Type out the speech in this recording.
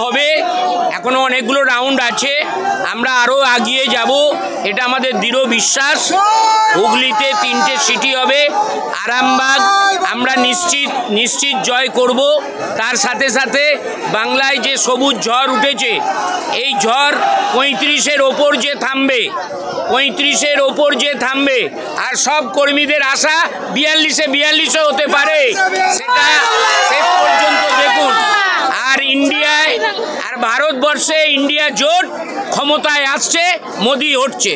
হবে, এখনো অনেকগুলো রাউন্ড আছে, আমরা আরও এগিয়ে যাব, এটা আমাদের দৃঢ় বিশ্বাস। হুগলিতে 3টে সিটি হবে, আরামবাগ আমরা নিশ্চিত জয় করব। তার সাথে সাথে বাংলায় যে সবুজ ঝড় উঠেছে, এই ঝড় 35-এর ওপর যে থামবে, 35-এর ওপর যে থামবে, আর সব কর্মীদের আশা 42-এ হতে পারে, সেটা শেষ পর্যন্ত দেখুন। আর ইন্ডিয়ায় আর ভারতবর্ষে ইন্ডিয়া জোট ক্ষমতায় আসছে, মোদি হটছে।